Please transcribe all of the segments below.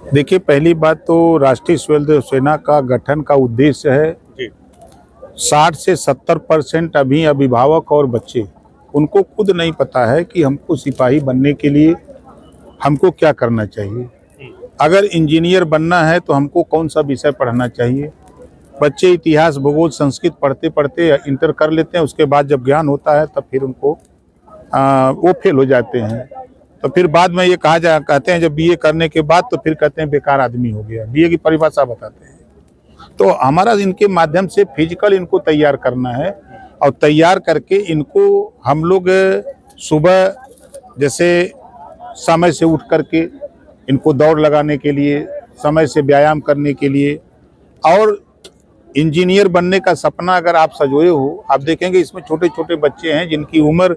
देखिए, पहली बात तो राष्ट्रीय स्वयंसेवक सेना का गठन का उद्देश्य है जी। 60 से 70% अभी अभिभावक और बच्चे, उनको खुद नहीं पता है कि हमको सिपाही बनने के लिए हमको क्या करना चाहिए। अगर इंजीनियर बनना है तो हमको कौन सा विषय पढ़ना चाहिए। बच्चे इतिहास, भूगोल, संस्कृत पढ़ते पढ़ते इंटर कर लेते हैं, उसके बाद जब ज्ञान होता है तब फिर उनको वो फेल हो जाते हैं। तो फिर बाद में ये कहते हैं जब बीए करने के बाद तो फिर कहते हैं बेकार आदमी हो गया। बीए की परिभाषा बताते हैं। तो हमारा इनके माध्यम से फिजिकल इनको तैयार करना है और तैयार करके इनको हम लोग सुबह जैसे समय से उठ करके इनको दौड़ लगाने के लिए, समय से व्यायाम करने के लिए, और इंजीनियर बनने का सपना अगर आप सजोए हो, आप देखेंगे इसमें छोटे छोटे बच्चे हैं जिनकी उम्र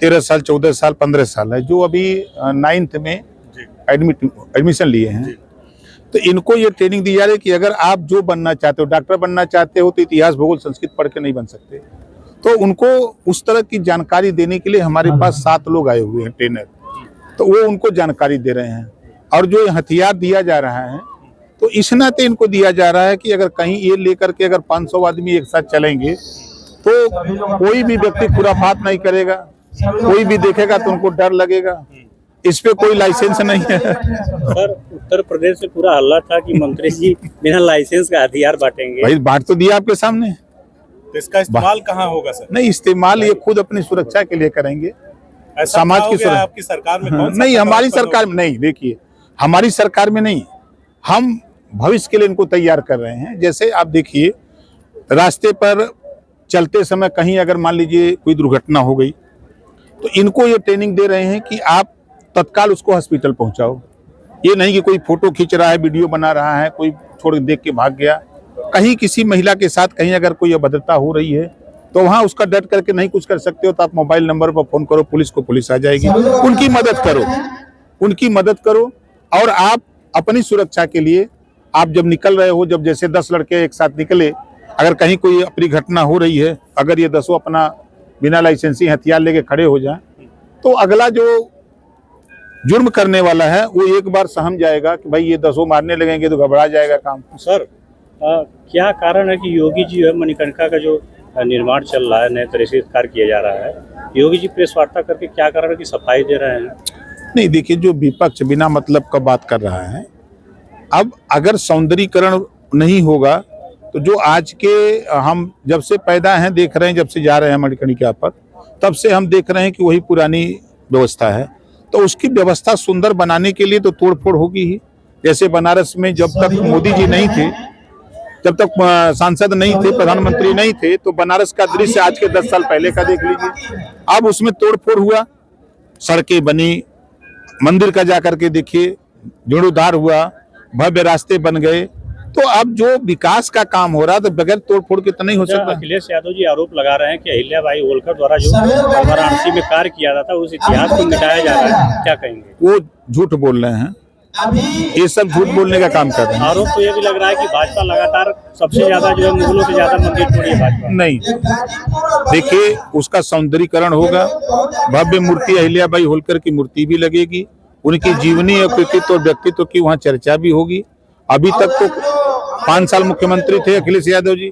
13 साल, 14 साल, 15 साल है, जो अभी 9th में एडमिशन लिए हैं। तो इनको ये ट्रेनिंग दी जा रही है कि अगर आप जो बनना चाहते हो, डॉक्टर बनना चाहते हो, तो इतिहास, भूगोल, संस्कृत पढ़ के नहीं बन सकते। तो उनको उस तरह की जानकारी देने के लिए हमारे पास 7 लोग आए हुए हैं ट्रेनर। तो वो उनको जानकारी दे रहे हैं। और जो हथियार दिया जा रहा है तो इस नाते इनको दिया जा रहा है कि अगर कहीं ये लेकर के अगर 500 आदमी एक साथ चलेंगे तो कोई भी व्यक्ति खुराफात नहीं करेगा, कोई भी देखेगा तो उनको डर लगेगा। इस पे कोई लाइसेंस नहीं है। सर, उत्तर प्रदेश से पूरा हल्ला था कि मंत्री जी बिना लाइसेंस का हथियार बांटेंगे। भाई, बांट तो दिया आपके सामने। तो इसका इस्तेमाल कहाँ होगा सर? नहीं, इस्तेमाल ये खुद अपनी सुरक्षा के लिए करेंगे। समाज की सुरक्षा आपकी सरकार में कौन सा नहीं, हमारी सरकार में नहीं। देखिए, हमारी सरकार में नहीं, हम भविष्य के लिए इनको तैयार कर रहे हैं। जैसे आप देखिए, रास्ते पर चलते समय कहीं अगर मान लीजिए कोई दुर्घटना हो गई तो इनको ये ट्रेनिंग दे रहे हैं कि आप तत्काल उसको हॉस्पिटल पहुंचाओ। ये नहीं कि कोई फोटो खींच रहा है, वीडियो बना रहा है, कोई छोड़ देख के भाग गया। कहीं किसी महिला के साथ कहीं अगर कोई अभद्रता हो रही है तो वहां उसका डट करके नहीं कुछ कर सकते हो तो आप मोबाइल नंबर पर फोन करो, पुलिस को, पुलिस आ जाएगी। उनकी मदद करो, उनकी मदद करो। और आप अपनी सुरक्षा के लिए आप जब निकल रहे हो, जब जैसे 10 लड़के एक साथ निकले, अगर कहीं कोई अपनी घटना हो रही है, अगर ये 10 अपना बिना लाइसेंसी हथियार लेके खड़े हो जाएं तो अगला जो जुर्म करने वाला है वो एक बार सहम जाएगा कि भाई ये 10 मारने लगेंगे तो घबरा जाएगा काम। सर, क्या कारण है कि योगी जी है मणिकर्णिका का जो निर्माण चल रहा है, नए तरह से कार्य किया जा रहा है, योगी जी प्रेस वार्ता करके क्या कारण है कि सफाई दे रहे हैं? नहीं, देखिए, जो विपक्ष बिना मतलब का बात कर रहा है, अब अगर सौंदर्यीकरण नहीं होगा तो जो आज के हम जब से पैदा हैं देख रहे हैं, जब से जा रहे हैं मणिकर्णिका पर, तब से हम देख रहे हैं कि वही पुरानी व्यवस्था है। तो उसकी व्यवस्था सुंदर बनाने के लिए तो तोड़फोड़ होगी ही। जैसे बनारस में जब तक मोदी जी नहीं थे, जब तक सांसद नहीं थे, प्रधानमंत्री नहीं थे, तो बनारस का दृश्य आज के 10 साल पहले का देख लीजिए। अब उसमें तोड़फोड़ हुआ, सड़कें बनी, मंदिर का जाकर के देखिए जीर्णोद्धार हुआ, भव्य रास्ते बन गए। तो अब जो विकास का काम हो रहा है तो बगैर तोड़फोड़ के तो नहीं हो सकता। अखिलेश यादव जी आरोप लगा रहे हैं कि अहिल्याबाई होलकर द्वारा जो वाराणसी में कार्य किया जाता है उस इतिहास को मिटाया जा रहा है, क्या कहेंगे? वो झूठ बोल रहे हैं, ये सब झूठ बोलने का काम कर रहे हैं। आरोप तो ये भी लग रहा है कि भाजपा लगातार सबसे ज्यादा जो है मुगलों से ज्यादा मंदिर तोड़ी है भाजपा। नहीं, देखिए, उसका सौंदर्यीकरण होगा, भव्य मूर्ति अहिल्याबाई होलकर की मूर्ति भी लगेगी, उनकी जीवनी और कृतित्व और व्यक्तित्व की वहाँ चर्चा भी होगी। अभी तक तो 5 साल मुख्यमंत्री थे अखिलेश यादव जी,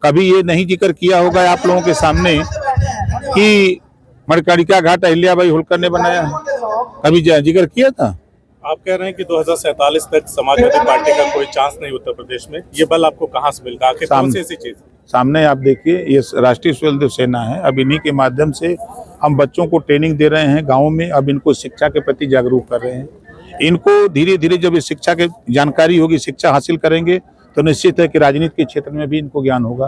कभी ये नहीं जिक्र किया होगा आप लोगों के सामने कि मणिकर्णिका घाट अहिल्याबाई होलकर ने बनाया है, कभी जिक्र किया था? आप कह रहे हैं कि 2047 तक समाजवादी पार्टी का कोई चांस नहीं उत्तर प्रदेश में, ये बल आपको कहाँ से मिलता? आखिर कौन सी ऐसी चीज? सामने आप देखिए, ये राष्ट्रीय स्वयंसेवक सेना है। अब इन्हीं के माध्यम से हम बच्चों को ट्रेनिंग दे रहे हैं गाँव में। अब इनको शिक्षा के प्रति जागरूक कर रहे हैं। इनको धीरे धीरे जब इस शिक्षा की जानकारी होगी, शिक्षा हासिल करेंगे तो निश्चित है कि राजनीति के क्षेत्र में भी इनको ज्ञान होगा।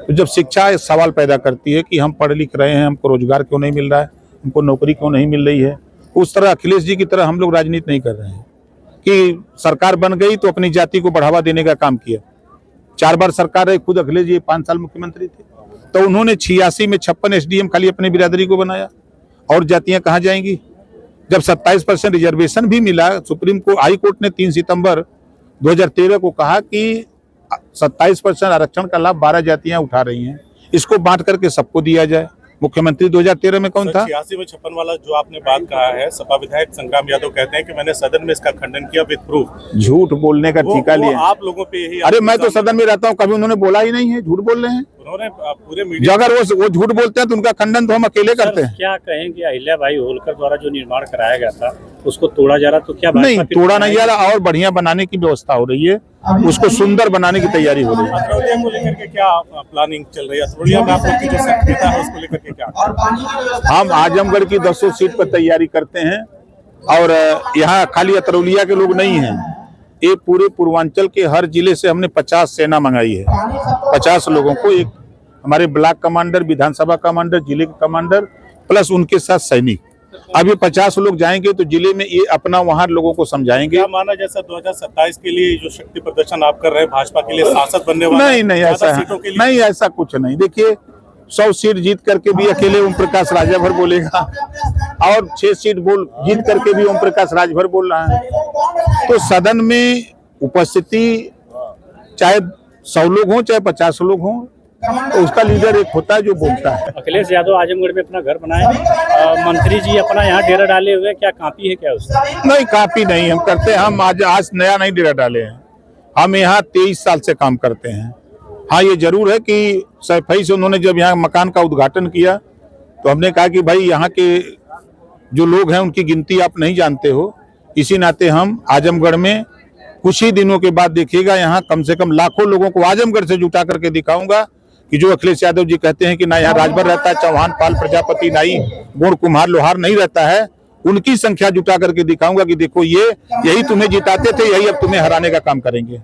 तो जब शिक्षा एक सवाल पैदा करती है कि हम पढ़ लिख रहे हैं, हमको रोजगार क्यों नहीं मिल रहा है, हमको नौकरी क्यों नहीं मिल रही है, उस तरह अखिलेश जी की तरह हम लोग राजनीति नहीं कर रहे हैं कि सरकार बन गई तो अपनी जाति को बढ़ावा देने का काम किया। 4 बार सरकार रही, खुद अखिलेश जी 5 साल मुख्यमंत्री थे, तो उन्होंने 86 में 56 SDM खाली अपनी बिरादरी को बनाया। और जातियां कहाँ जाएंगी? जब 27% रिजर्वेशन भी मिला, सुप्रीम कोर्ट, हाई कोर्ट ने 3 सितंबर 2013 को कहा कि 27% आरक्षण का लाभ 12 जातियां उठा रही हैं, इसको बांट करके सबको दिया जाए। मुख्यमंत्री 2013 में कौन था? 86 में 56 वाला जो आपने बात कहा है, सपा विधायक संग्राम यादव कहते हैं कि मैंने सदन में इसका खंडन किया विद प्रूफ। झूठ बोलने का ठीका वो लिया। आप लोगों पे यही। अरे मैं तो सदन में रहता हूँ, कभी उन्होंने बोला ही नहीं है, झूठ बोल रहे हैं। उन्होंने पूरे मीडिया, अगर वो झूठ बोलते हैं तो उनका खंडन तो हम अकेले करते हैं। क्या कहेंगे अहिल्याबाई होलकर द्वारा जो निर्माण कराया गया था उसको तोड़ा जा रहा, तो क्या नहीं, भाजपा फिर तोड़ा नहीं जा रहा, और बढ़िया बनाने की व्यवस्था हो रही है, उसको सुंदर बनाने की तैयारी हो रही है। अतरौलिया को लेकर के क्या प्लानिंग चल रही है? अतरौलिया में आप लोग की जो सक्रियता है उसको लेकर के क्या? हम आजमगढ़ की 10 सीट पर तैयारी करते हैं, और यहाँ खाली अतरौलिया के लोग नहीं हैं, ये पूरे पूर्वांचल के हर जिले से हमने 50 सेना मंगाई है। 50 लोगों को, एक हमारे ब्लॉक कमांडर, विधानसभा कमांडर, जिले के कमांडर, प्लस उनके साथ सैनिक। अब ये 50 लोग जाएंगे तो जिले में ये अपना वहां लोगों को समझाएंगे। क्या माना जैसा 2027 के लिए जो शक्ति प्रदर्शन आप कर रहे हैं, भाजपा के लिए सांसद बनने वाले नहीं, ऐसा नहीं, ऐसा कुछ नहीं। देखिए 100 सीट जीत करके भी अकेले ओम प्रकाश राजभर बोलेगा, और 6 सीट जीत करके भी ओम प्रकाश राजभर बोल रहा है। तो सदन में उपस्थिति चाहे 100 लोग हों चाहे 50 लोग हों, तो उसका लीडर एक होता है जो बोलता है। अखिलेश यादव आजमगढ़ में अपना घर बनाए, मंत्री जी अपना यहाँ डेरा डाले हुए, क्या काफी है क्या उसका? नहीं, काफी नहीं हम करते, हम आज नया नहीं डेरा डाले हैं, हम यहाँ 23 साल से काम करते हैं। हाँ, ये जरूर है कि सफाई से उन्होंने जब यहाँ मकान का उद्घाटन किया तो हमने कहा कि भाई यहाँ के जो लोग हैं उनकी गिनती आप नहीं जानते हो, इसी नाते हम आजमगढ़ में कुछ ही दिनों के बाद देखिएगा यहाँ कम से कम लाखों लोगों को आजमगढ़ से जुटा करके दिखाऊंगा कि जो अखिलेश यादव जी कहते हैं कि ना यहाँ राजभर रहता है, चौहान, पाल, प्रजापति, नाई, गोंड, कुम्हार, लोहार नहीं रहता है, उनकी संख्या जुटा करके दिखाऊंगा कि देखो ये यही तुम्हें जिताते थे, यही अब तुम्हें हराने का काम करेंगे।